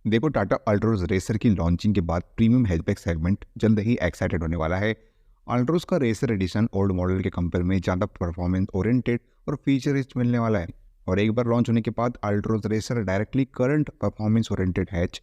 देखो, टाटा अल्ट्रोज रेसर की लॉन्चिंग के बाद प्रीमियम हैचबैक सेगमेंट जल्द ही एक्साइटेड होने वाला है। अल्ट्रोज का रेसर एडिशन ओल्ड मॉडल के कंपेयर में ज़्यादा परफॉर्मेंस ओरिएंटेड और फीचर रिच मिलने वाला है। और एक बार लॉन्च होने के बाद Altroz racer directly current performance oriented hatch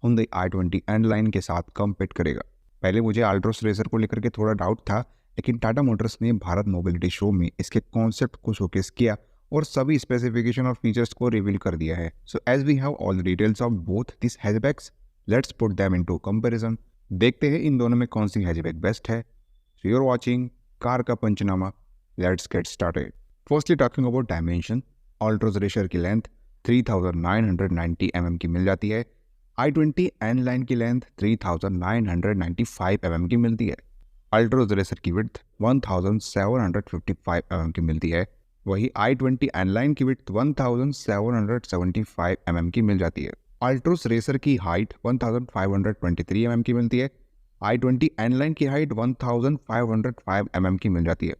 Hyundai i20 and line के साथ कम्पीट करेगा। पहले मुझे अल्ट्रोज रेसर को लेकर के थोड़ा डाउट था, लेकिन टाटा मोटर्स ने भारत मोबिलिटी शो में इसके कॉन्सेप्ट को शोकेस किया और सभी स्पेसिफिकेशन और फीचर्स को रिवील कर दिया है। So as we have all the details of both this hatchbacks, let's put them into comparison. देखते हैं इन दोनों में कौन सी हैचबैक बेस्ट है। So you are watching car का पंचनामा, let's get started. Firstly talking about dimension, Altroz racer की length 3990 mm की मिल जाती है। i20 एन लाइन की लेंथ 3995 mm की मिलती है। अल्ट्रोज रेसर की विड्थ 1755 mm की मिलती है। वही i20 एन लाइन की विड्थ 1775 mm की मिल जाती है। अल्ट्रोज रेसर की हाइट 1523 mm की मिलती है। i20 एन लाइन की हाइट 1505 mm की मिल जाती है।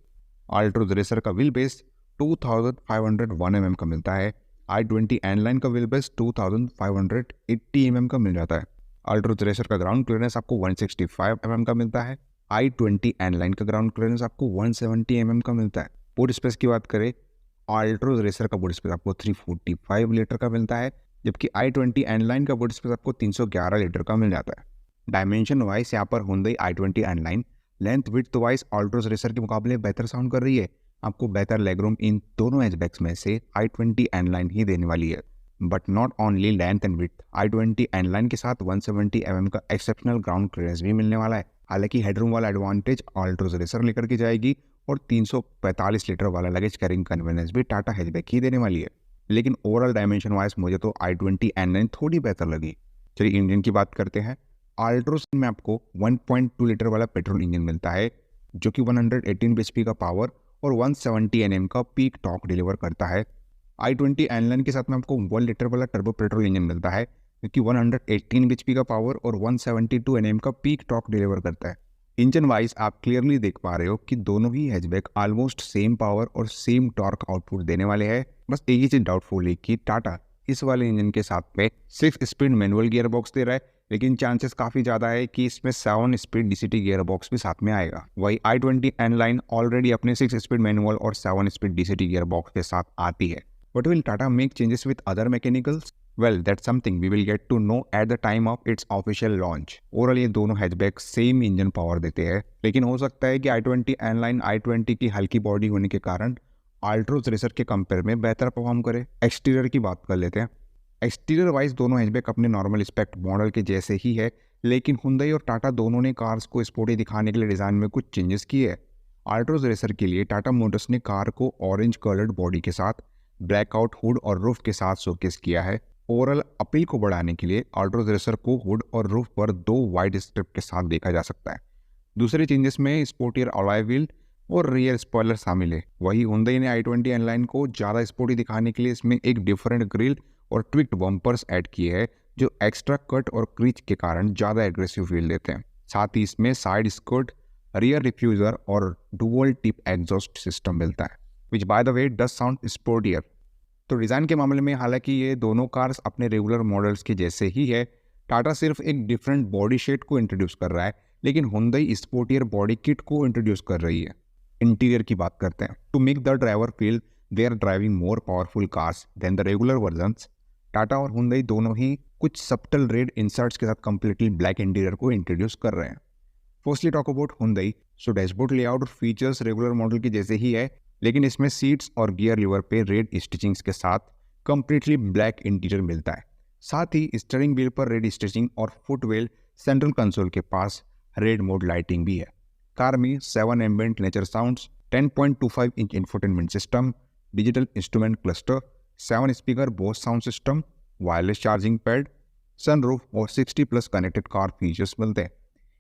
अल्ट्रोज रेसर का व्हील बेस 2501 mm का मिलता है। i20 एन लाइन का व्हील बेस 2580 mm का मिल जाता है। अल्ट्रोज रेसर का ग्राउंड क्लियरेंस आपको 165 mm का मिलता है। i20 एन लाइन का ग्राउंड क्लियरेंस आपको 170 mm का मिलता है। बूट स्पेस की बात करें, अल्ट्रोज रेसर का बूट स्पेस आपको 345 लीटर का मिलता है, जबकि i20 एन लाइन का बूट स्पेस आपको 311 लीटर का मिल जाता है। डायमेंशन वाइज यहाँ पर Hyundai i20 N line length width wise Altroz racer के मुकाबले बेहतर साउंड कर रही है। आपको बेहतर लेगरूम इन दोनों हैचबैक्स में से i20 एन लाइन ही देने वाली है। But not only length and width, i20 N line के साथ 170 mm का एक्सेप्शनल ग्राउंड क्लियरेंस भी मिलने वाला है। हालांकि हेडरूम वाला एडवांटेज अल्ट्रोज रेसर लेकर के जाएगी और 345 लीटर वाला लगेज कैरिंग कन्वीनियंस भी टाटा हैचबैक ही देने वाली है। लेकिन ओवरऑल डायमेंशन वाइज मुझे तो i20 एन लाइन थोड़ी बेहतर लगी। चलिए इंजन की बात करते हैं। अल्ट्रोज में आपको 1.2 लीटर वाला पेट्रोल इंजन मिलता है, जो कि 118 bhp का पावर और 170 Nm का पीक टॉर्क डिलीवर करता है। i20 एन लाइन के साथ में आपको 1 लीटर वाला टर्बो पेट्रोल इंजन मिलता है, जो कि 118 bhp का पावर और 172 Nm का पीक टॉर्क डिलीवर करता है। इंजन वाइज आप क्लियरली देख पा रहे हो कि दोनों ही हैचबैक ऑलमोस्ट सेम पावर और सेम टॉर्क आउटपुट देने वाले हैं। बस एक ही चीज डाउटफुल है कि टाटा इस वाले इंजन के साथ में 6 स्पीड मैनुअल गियर बॉक्स दे रहा है, लेकिन चांसेस काफ़ी ज़्यादा है कि इसमें 7 स्पीड डीसीटी गियर बॉक्स भी साथ में आएगा। वही i20 एन लाइन ऑलरेडी अपने 6 स्पीड मैनुअल और 7 स्पीड डीसीटी गियर बॉक्स के साथ आती है। But will Tata make changes with other mechanicals? Well, that's something we will get to know at the time of its official launch. Overall ये दोनों hatchback same engine power देते हैं, लेकिन हो सकता है कि i20 एन लाइन i20 की हल्की बॉडी होने के कारण अल्ट्रोज रेसर के कंपेयर में बेहतर परफॉर्म करे। एक्सटीरियर की बात कर लेते हैं। एक्सटीरियर वाइज दोनों हैचबैक अपने नॉर्मल स्पेक्ट मॉडल के जैसे ही है, लेकिन Hyundai और टाटा दोनों ने कार्स को स्पोर्टी दिखाने के लिए डिज़ाइन में कुछ चेंजेस किए हैं। अल्ट्रोज रेसर के लिए टाटा मोटर्स ने कार को ऑरेंज कलर्ड बॉडी के साथ ब्लैकआउट हुड और रूफ के साथ शोकेस किया है। ओवरऑल अपील को बढ़ाने के लिए अल्ट्रोज रेसर को हुड और रूफ पर 2 वाइड स्ट्रिप के साथ देखा जा सकता है। दूसरे चेंजेस में स्पोर्टियर अलॉय व्हील और रियर स्पॉइलर शामिल है। वही Hyundai ने i20 एन लाइन को ज़्यादा स्पोर्टी दिखाने के लिए इसमें एक डिफरेंट ग्रिल और ट्विक्ड बम्पर्स ऐड किए हैं, जो एक्स्ट्रा कट और क्रीच के कारण ज़्यादा एग्रेसिव फील देते हैं। साथ ही इसमें साइड स्कर्ट, रियर डिफ्यूज़र और डुअल टिप एग्जॉस्ट सिस्टम मिलता है, विच by the way does sound sportier. तो डिज़ाइन के मामले में हालांकि ये दोनों कार्स अपने रेगुलर मॉडल्स के जैसे ही है, टाटा सिर्फ एक डिफरेंट बॉडी शेड को इंट्रोड्यूस कर रहा है, लेकिन Hyundai स्पोर्टियर बॉडी किट को इंट्रोड्यूस कर रही है। इंटीरियर की बात करते हैं। To make the driver feel they are driving more powerful cars than the regular versions, Tata और Hyundai दोनों ही कुछ सब्टल रेड इंसर्ट्स के साथ कंप्लीटली ब्लैक इंटीरियर को इंट्रोड्यूस कर रहे हैं। Firstly talk about Hyundai, so dashboard layout और फीचर्स रेगुलर मॉडल के जैसे ही है, लेकिन इसमें सीट्स और गियर लीवर पे रेड स्टिचिंग्स के साथ कंप्लीटली ब्लैक इंटीरियर मिलता है। साथ ही स्टीयरिंग व्हील पर रेड स्टिचिंग और फुटवेल सेंट्रल कंसोल के पास रेड मोड लाइटिंग भी है। कार में 7 ambient nature sounds, 10.25 inch infotainment system, digital instrument cluster, 7 speaker Bose sound system, wireless charging pad, sunroof और 60+ कनेक्टेड कार फीचर्स मिलते हैं।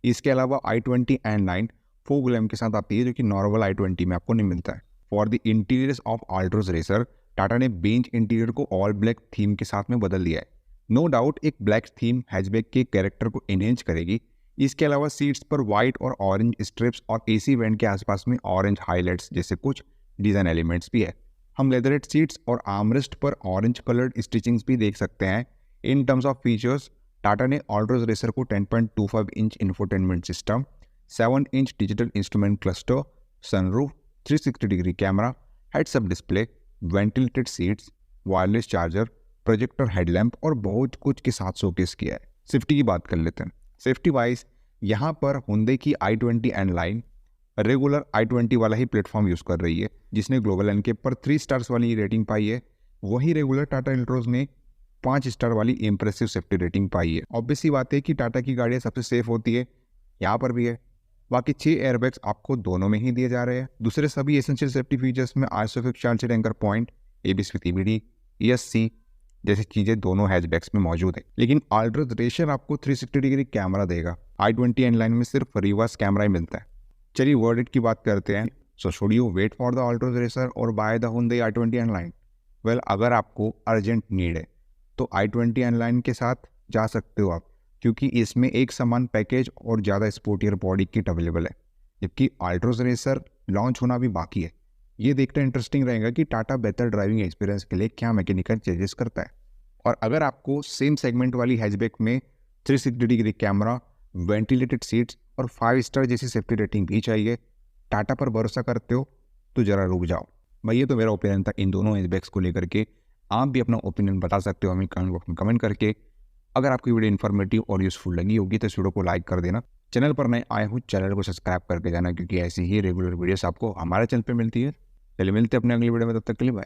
इसके अलावा i20 N line fog lamp के साथ आती है, जो कि नॉर्मल i20 में आपको नहीं मिलता है। For the interiors of Altroz racer, Tata ने बेंच इंटीरियर को ऑल ब्लैक थीम के साथ में बदल दिया है। नो डाउट एक ब्लैक थीम हैचबैक के कैरेक्टर को एनहेंस करेगी। इसके अलावा सीट्स पर वाइट और ऑरेंज स्ट्रिप्स और एसी वेंट के आसपास में ऑरेंज हाईलाइट्स जैसे कुछ डिज़ाइन एलिमेंट्स भी है। हम लेदरेट सीट्स और आर्मरेस्ट पर ऑरेंज कलर्ड स्टिचिंग्स भी देख सकते हैं। In terms of features, Tata ने ऑल्ट्रोज रेसर को 10.25 inch infotainment system, 7 inch digital instrument cluster, sunroof, 360 degree camera, heads up display, ventilated seats, wireless charger, projector headlamp और बहुत कुछ के साथ शोकेस किया है। सेफ्टी की बात कर लेते हैं। सेफ्टी वाइज यहाँ पर हुंडई की i20 N line regular i20 वाला ही प्लेटफॉर्म यूज़ कर रही है, जिसने ग्लोबल एन के पर 3 स्टार्स वाली रेटिंग पाई है। वही रेगुलर टाटा एल्ट्रोज ने 5 स्टार वाली इंप्रेसिव सेफ्टी रेटिंग पाई है। ऑब्वियस सी बात है कि टाटा की गाड़ियाँ सबसे सेफ होती है, यहाँ पर भी है। बाकी 6 एयरबैग्स आपको दोनों में ही दिए जा रहे हैं। दूसरे सभी एसेंशियल सेफ्टी फीचर्स में आइसोफिक charger anchor point, ABS with EBD, ESC जैसी चीज़ें दोनों हैचबैक्स में मौजूद है। लेकिन ऑल्ट्रोज रेसर आपको 360 डिग्री कैमरा देगा। i20 एन लाइन में सिर्फ रिवर्स कैमरा ही मिलता है। चलिए वर्डिक्ट की बात करते हैं। So should you wait for the Altroz racer और buy the Hyundai i20 N line? Well, अगर आपको अर्जेंट नीड है तो i20 एन लाइन के साथ जा सकते हो आप, क्योंकि इसमें एक समान पैकेज और ज़्यादा स्पोर्टियर बॉडी किट अवेलेबल है। जबकि ऑल्ट्रोज रेसर लॉन्च होना भी बाकी है। ये देखना इंटरेस्टिंग रहेगा कि टाटा बेहतर ड्राइविंग एक्सपीरियंस के लिए क्या मैकेनिकल चेंजेस करता है। और अगर आपको सेम सेगमेंट वाली हैचबैक में 360 डिग्री कैमरा, वेंटिलेटेड सीट्स और 5 स्टार जैसी सेफ्टी रेटिंग भी चाहिए, टाटा पर भरोसा करते हो तो ज़रा रुक जाओ। भाई ये तो मेरा ओपिनियन था इन दोनों हैचबैक्स को लेकर के। आप भी अपना ओपिनियन बता सकते हो हमें कमेंट बॉक्स में कमेंट करके। अगर आपकी वीडियो इन्फॉर्मेटिव और यूजफुल लगी होगी तो इस वीडियो को लाइक कर देना। चैनल पर नए आए हो चैनल को सब्सक्राइब करके जाना, क्योंकि ऐसी ही रेगुलर वीडियोस आपको हमारे चैनल पर मिलती है। चलिए मिलते हैं अपने अगली वीडियो में, तब तक के लिए बाय।